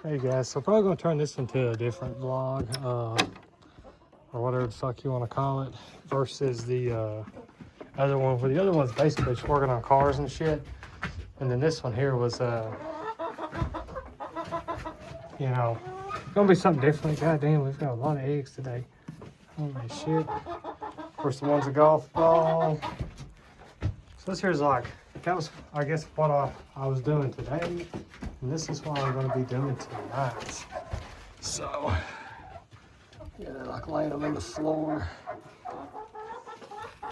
Hey guys, so probably gonna turn this into a different vlog, or whatever the fuck you want to call it, versus the other one. Where the other one's basically just working on cars and shit, and then this one here was, you know, gonna be something different. Goddamn, we've got a lot of eggs today. Holy shit! Of course, the one's a golf ball. So this here's like, that was, I guess, what I was doing today. And this is what I'm going to be doing tonight. So, yeah, they're like laying them on the floor.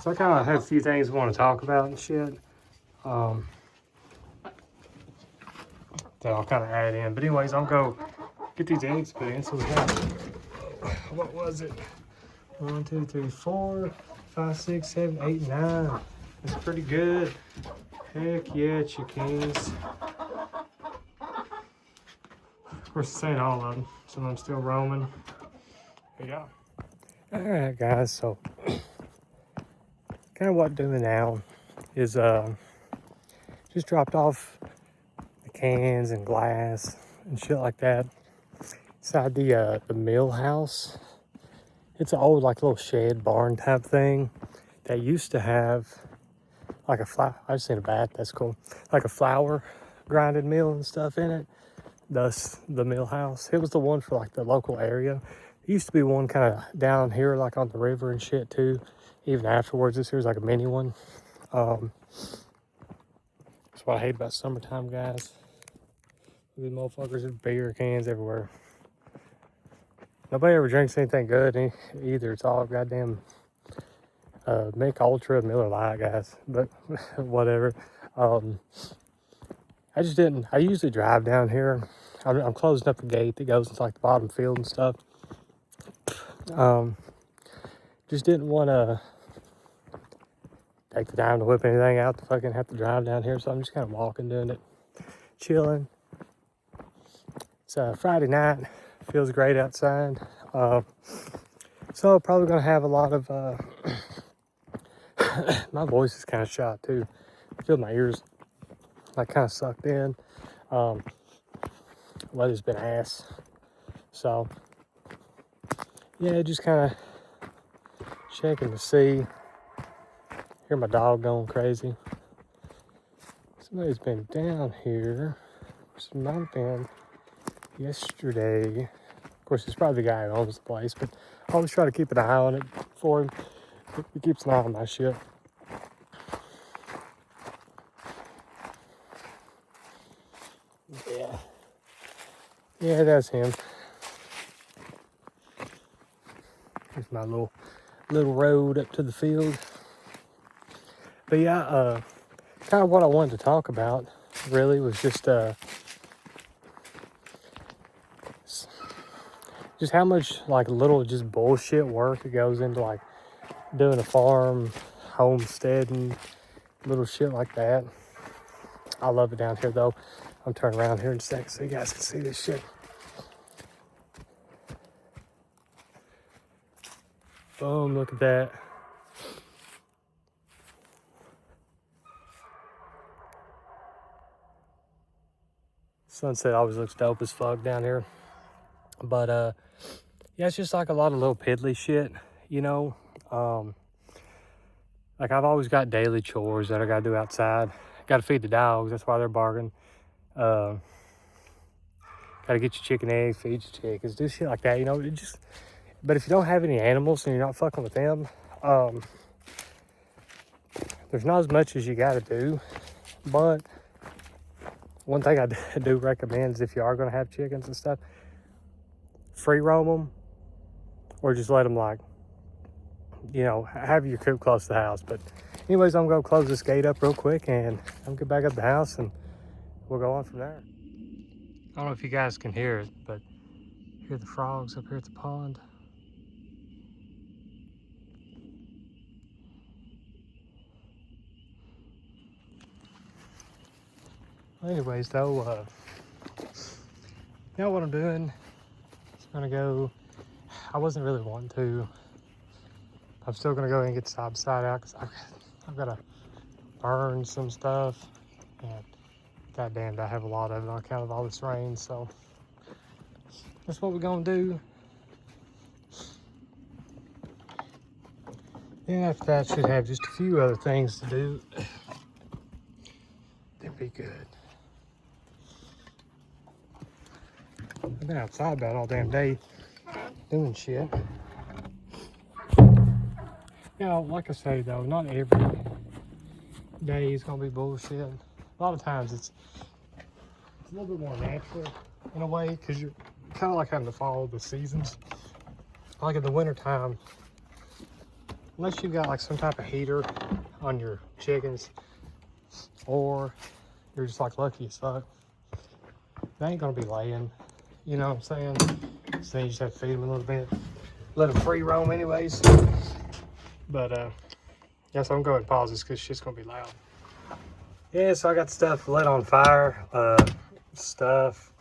So I kind of have a few things I want to talk about and shit. That I'll kind of add in. But anyways, I'll go get these eggs put in. So we got, what was it? 1, 2, 3, 4, 5, 6, 7, 8, 9. That's pretty good. Heck yeah, chickens. Of course, this ain't all of them. Some of them still roaming. But yeah. All right, guys. So, kind of what I'm doing now is just dropped off the cans and glass and shit like that inside the mill house. It's an old like little shed barn type thing that used to have like a flour. I just seen a bat. That's cool. Like a flour grinding mill and stuff in it. Thus the mill house. It was the one for like the local area. There used to be one kind of down here like on the river and shit too. Even afterwards, this here's like a mini one. That's what I hate about summertime, guys. These motherfuckers with beer cans everywhere. Nobody ever drinks anything good either. It's all goddamn Mick Ultra, Miller Lite, guys. But whatever. I just didn't. I usually drive down here. I'm closing up the gate that goes into like the bottom field and stuff. Just didn't want to take the time to whip anything out to fucking have to drive down here. So I'm just kind of walking, doing it, chilling. It's Friday night. Feels great outside. So probably gonna have a lot of. My voice is kind of shot too. I feel my ears like kind of sucked in. Weather's been ass. So yeah, just kind of checking to see. Hear my dog going crazy. Somebody's been down here. It might have been yesterday. Of course, it's probably the guy who owns the place, but I always try to keep an eye on it for him. He keeps an eye on my shit. Yeah, that's him. Here's my little road up to the field. But yeah, kind of what I wanted to talk about really was just how much like little just bullshit work it goes into like doing a farm, homesteading, little shit like that. I love it down here though. I'm turning around here in a second so you guys can see this shit. Boom, look at that. Sunset always looks dope as fuck down here. But yeah, it's just like a lot of little piddly shit, you know. Like I've always got daily chores that I gotta do outside. Gotta feed the dogs, that's why they're barking. Gotta get your chicken eggs, feed your chickens, do shit like that, you know. It just, but if you don't have any animals and you're not fucking with them, there's not as much as you gotta do. But one thing I do recommend is if you are gonna have chickens and stuff, free roam them, or just let them like, you know, have your coop close to the house. But anyways, I'm gonna close this gate up real quick and I'm gonna get back up the house and we'll go on from there. I don't know if you guys can hear it, but hear the frogs up here at the pond. Anyways though, you know what I'm doing? I'm gonna go, I wasn't really wanting to. I'm still gonna go ahead and get the side by side out because I've gotta burn some stuff. And goddamn, I have a lot of it on account of all this rain. So that's what we're gonna do. Then after that, should have just a few other things to do. That'd be good. I've been outside about all damn day doing shit. Yeah, like I say though, not every day is gonna be bullshit. A lot of times it's a little bit more natural in a way, because you're kind of like having to follow the seasons. Like in the winter time, unless you've got like some type of heater on your chickens, or you're just like lucky as fuck, they ain't gonna be laying, you know what I'm saying? So then you just have to feed them a little bit, let them free roam anyways. But yeah, so I'm going to pause this because shit's gonna be loud. Yeah, so I got stuff lit on fire. Stuff,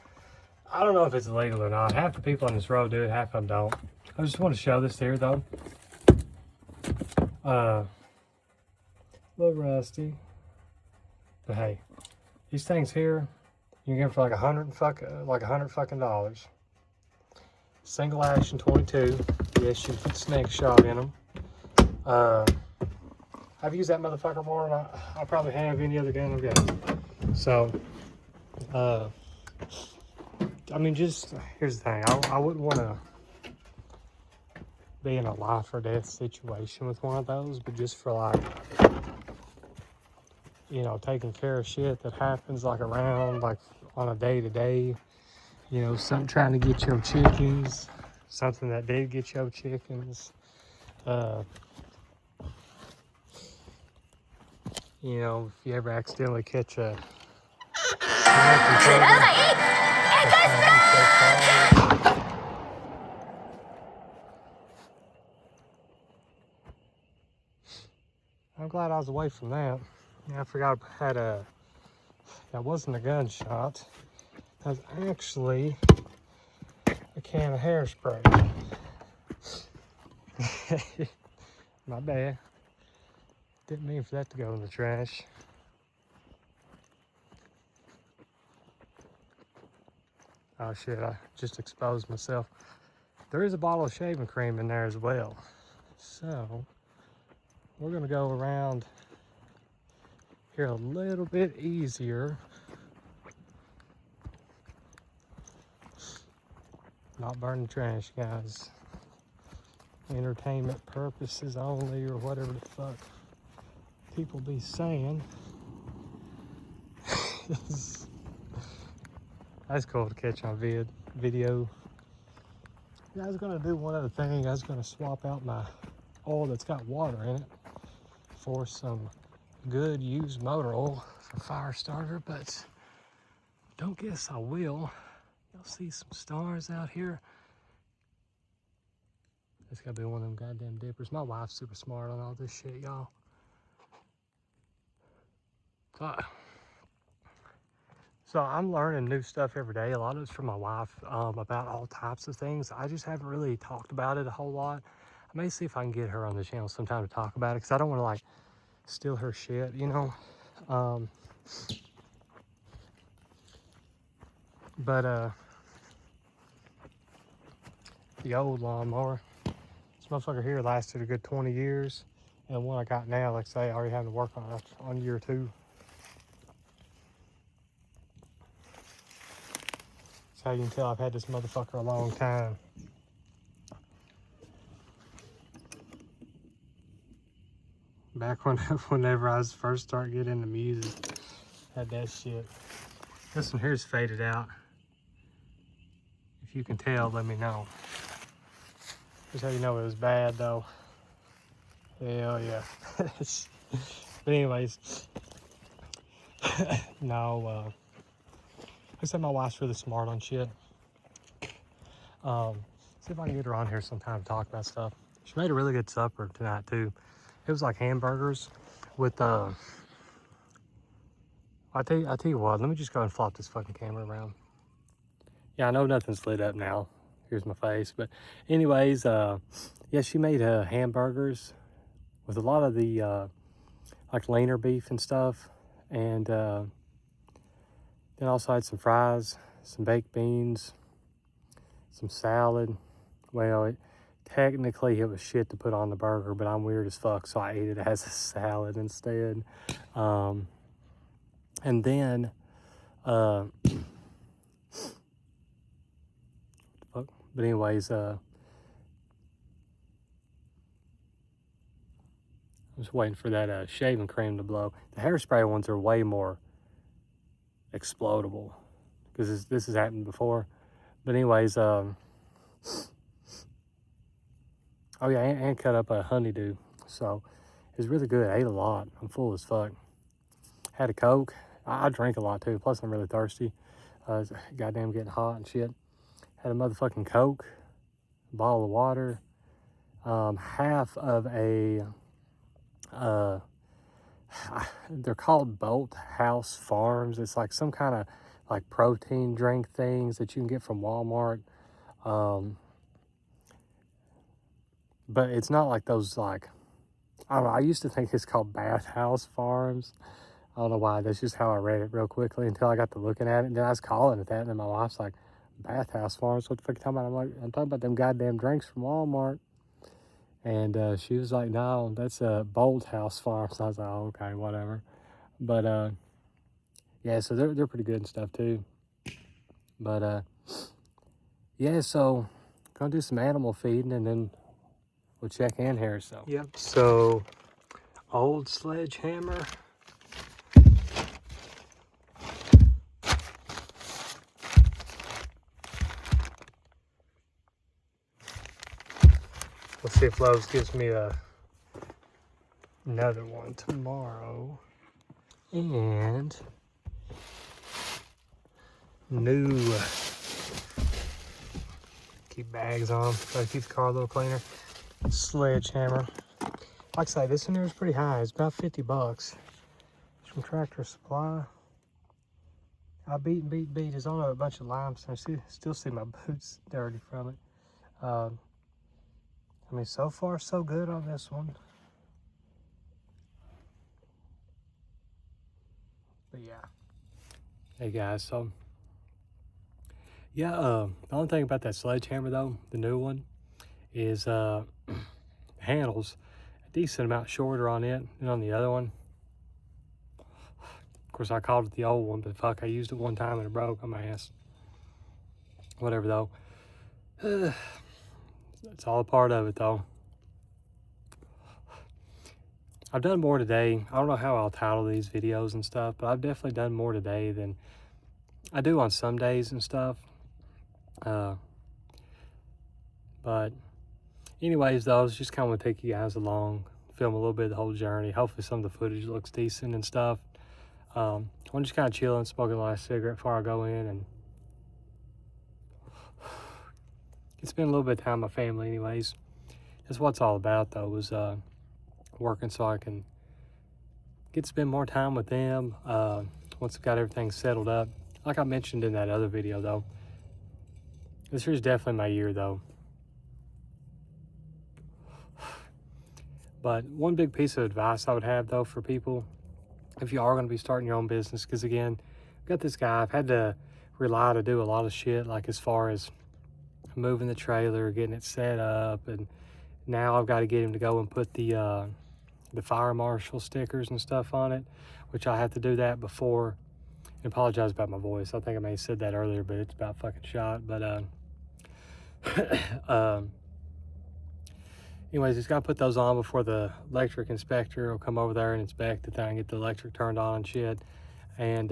I don't know if it's illegal or not. Half the people on this road do it, half of them don't. I just want to show this here though. A little rusty, but hey, these things here you can get them for like $100 fucking. Single action 22. Yes, you can put snake shot in them. I've used that motherfucker more than I probably have any other gun I've got. So, I mean, just here's the thing. I wouldn't want to be in a life or death situation with one of those, but just for like, you know, taking care of shit that happens like around, like on a day to day, you know, something trying to get your chickens, something that did get your chickens, you know, if you ever accidentally catch a I'm glad I was away from that. Yeah, I forgot I had that wasn't a gunshot. That was actually a can of hairspray. My bad. Didn't mean for that to go in the trash. Oh shit, I just exposed myself. There is a bottle of shaving cream in there as well. So, we're gonna go around here a little bit easier. Not burning trash, guys. Entertainment purposes only, or whatever the fuck people be saying. That's cool to catch on video. Yeah, I was gonna do one other thing. I was gonna swap out my oil that's got water in it for some good used motor oil for fire starter, but don't guess I will. You'll see some stars out here. It's gotta be one of them goddamn dippers. My wife's super smart on all this shit, y'all. So I'm learning new stuff every day. A lot of it's from my wife about all types of things. I just haven't really talked about it a whole lot. I may see if I can get her on the channel sometime to talk about it, because I don't want to like steal her shit, you know. But the old lawnmower, this motherfucker here lasted a good 20 years. And the one I got now, like I say, I already having to work on year 2. That's how you can tell I've had this motherfucker a long time. Back whenever I was first starting getting into music, had that shit. This one here's faded out. If you can tell, let me know. That's how you know it was bad though. Hell yeah. But anyways, no, I said my wife's really smart on shit. See if I can get her on here sometime to talk about stuff. She made a really good supper tonight too. It was like hamburgers with I tell you what, let me just go and flop this fucking camera around. Yeah, I know nothing's lit up now. Here's my face, but anyways, yeah, she made hamburgers with a lot of the like leaner beef and stuff, and then also had some fries, some baked beans, some salad. Well, technically it was shit to put on the burger, but I'm weird as fuck, so I ate it as a salad instead. And then, but anyways, I'm just waiting for that shaving cream to blow. The hairspray ones are way more explodable because this has happened before. But anyways, oh yeah, and cut up a honeydew, so it's really good. I ate a lot. I'm full as fuck. Had a Coke. I drink a lot too. Plus, I'm really thirsty. It's goddamn getting hot and shit. Had a motherfucking Coke, a bottle of water, half of a, they're called Bolt House Farms. It's like some kind of like protein drink things that you can get from Walmart. But it's not like those, like, I don't know. I used to think it's called Bathhouse Farms. I don't know why. That's just how I read it real quickly until I got to looking at it. And then I was calling it that. And then my wife's like, Bathhouse Farms? What the fuck are you talking about? I'm like, I'm talking about them goddamn drinks from Walmart. And she was like, no, that's a Bolt House Farms. I was like, oh, okay, whatever. But yeah, so they're pretty good and stuff too. But yeah, so gonna do some animal feeding and then we'll check in here. So yep. So old sledgehammer. Let's see if Lowe's gives me another one tomorrow. And new, keep bags on, try to keep the car a little cleaner. Sledgehammer. Like I say, this one here is pretty high. It's about 50 bucks. It's from Tractor Supply. I beat. It's on a bunch of limestone. Still see my boots dirty from it. I mean, so far so good on this one. But yeah. Hey guys, so yeah, the only thing about that sledgehammer though, the new one, is handles a decent amount shorter on it than on the other one. Of course, I called it the old one, but fuck, I used it one time and it broke on my ass. Whatever though. It's all a part of it though. I've done more today. I don't know how I'll title these videos and stuff, but I've definitely done more today than I do on some days and stuff. But anyways though, I was just kind of want to take you guys along, film a little bit of the whole journey. Hopefully some of the footage looks decent and stuff. I'm just kind of chilling, smoking the last cigarette before I go in, and spend a little bit of time with my family anyways. That's what it's all about though, is working so I can get to spend more time with them once I've got everything settled up. Like I mentioned in that other video though, this year's definitely my year though. But one big piece of advice I would have though for people, if you are going to be starting your own business, because again, I've got this guy, I've had to rely to do a lot of shit, like as far as moving the trailer, getting it set up, and now I've got to get him to go and put the fire marshal stickers and stuff on it, which I have to do that before. I apologize about my voice. I think I may have said that earlier, but it's about fucking shot. But anyways, he's got to put those on before the electric inspector will come over there and inspect the thing, get the electric turned on and shit. And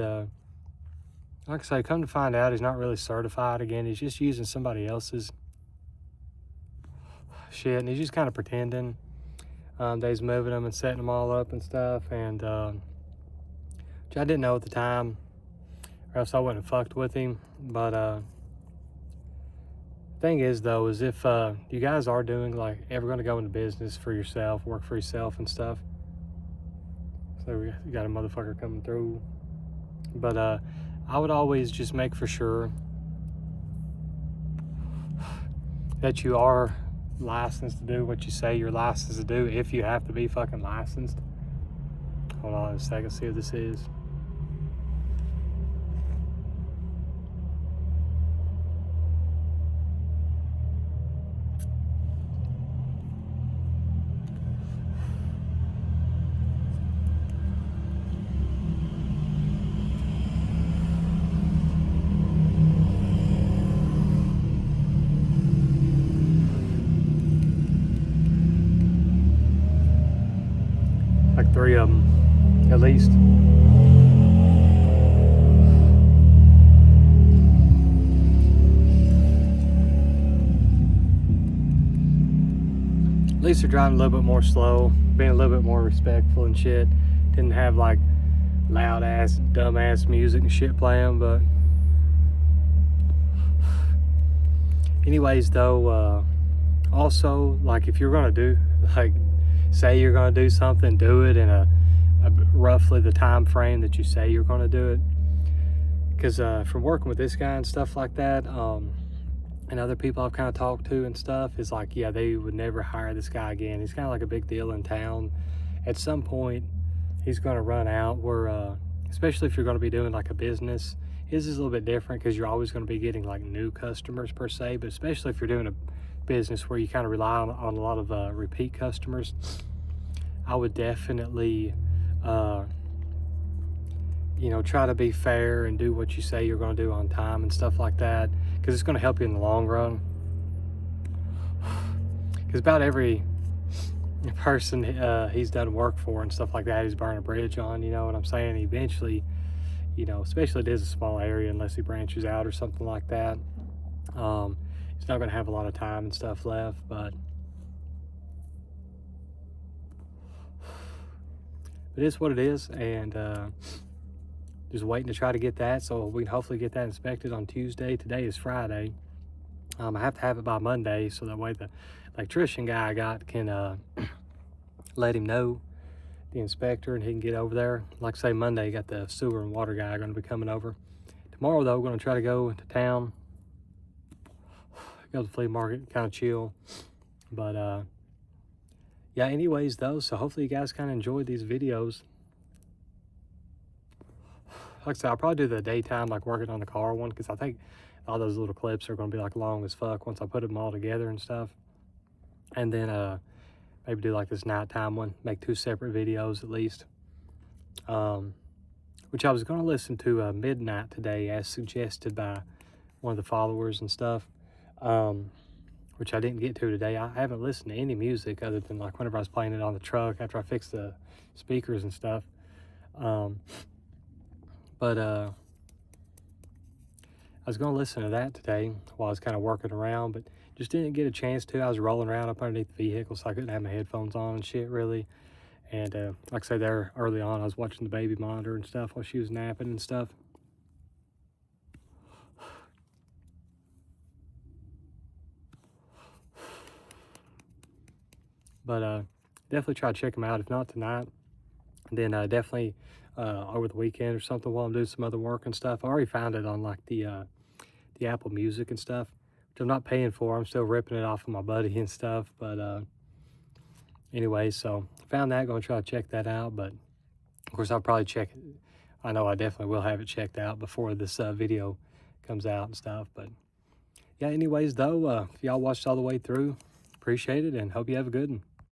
like I say, come to find out, he's not really certified. Again, he's just using somebody else's shit, and he's just kind of pretending that he's moving them and setting them all up and stuff. And which I didn't know at the time, or else I wouldn't have fucked with him. But thing is though, is if you guys are doing, like, ever going to go into business for yourself, work for yourself and stuff, so we got a motherfucker coming through. But I would always just make for sure that you are licensed to do what you say you're licensed to do, if you have to be fucking licensed. Hold on a second, see what this is. 3 of them at least. At least they're driving a little bit more slow, being a little bit more respectful and shit. Didn't have like loud ass, dumb ass music and shit playing. But anyways though, also, like, if you're gonna do, like, say you're gonna do something, do it in a roughly the time frame that you say you're gonna do it. Because from working with this guy and stuff like that, and other people I've kind of talked to and stuff, is like, yeah, they would never hire this guy again. He's kind of like a big deal in town. At some point, he's gonna run out. Where, especially if you're gonna be doing like a business, his is a little bit different because you're always gonna be getting like new customers per se. But especially if you're doing a business where you kind of rely on a lot of repeat customers, I would definitely you know, try to be fair and do what you say you're going to do on time and stuff like that, because it's going to help you in the long run. Because about every person he's done work for and stuff like that, he's burned a bridge on, you know what I'm saying? Eventually, you know, especially if it is a small area, unless he branches out or something like that, he's not going to have a lot of time and stuff left. But it is what it is, and just waiting to try to get that, so we can hopefully get that inspected on Tuesday. Today is Friday. I have to have it by Monday, so that way the electrician guy I got can let him know, the inspector, and he can get over there. Like I say, Monday, you got the sewer and water guy going to be coming over. Tomorrow, though, we're going to try to go to town, go to the flea market, kind of chill. But yeah, anyways, though, so hopefully you guys kind of enjoyed these videos. Like I said, I'll probably do the daytime, like working on the car one, because I think all those little clips are going to be like long as fuck once I put them all together and stuff. And then maybe do like this nighttime one, make 2 separate videos at least. Which I was going to listen to Midnight today, as suggested by one of the followers and stuff, which I didn't get to today. I haven't listened to any music other than like whenever I was playing it on the truck after I fixed the speakers and stuff. But I was going to listen to that today while I was kind of working around, but just didn't get a chance to. I was rolling around up underneath the vehicle, so I couldn't have my headphones on and shit, really. And like I say, there early on, I was watching the baby monitor and stuff while she was napping and stuff. But definitely try to check them out, if not tonight. And then definitely over the weekend or something while I'm doing some other work and stuff. I already found it on like the Apple Music and stuff, which I'm not paying for. I'm still ripping it off of my buddy and stuff. But anyway, so found that, going to try to check that out. But of course, I'll probably check it. I know I definitely will have it checked out before this video comes out and stuff. But yeah, anyways, though, if y'all watched all the way through, appreciate it and hope you have a good one.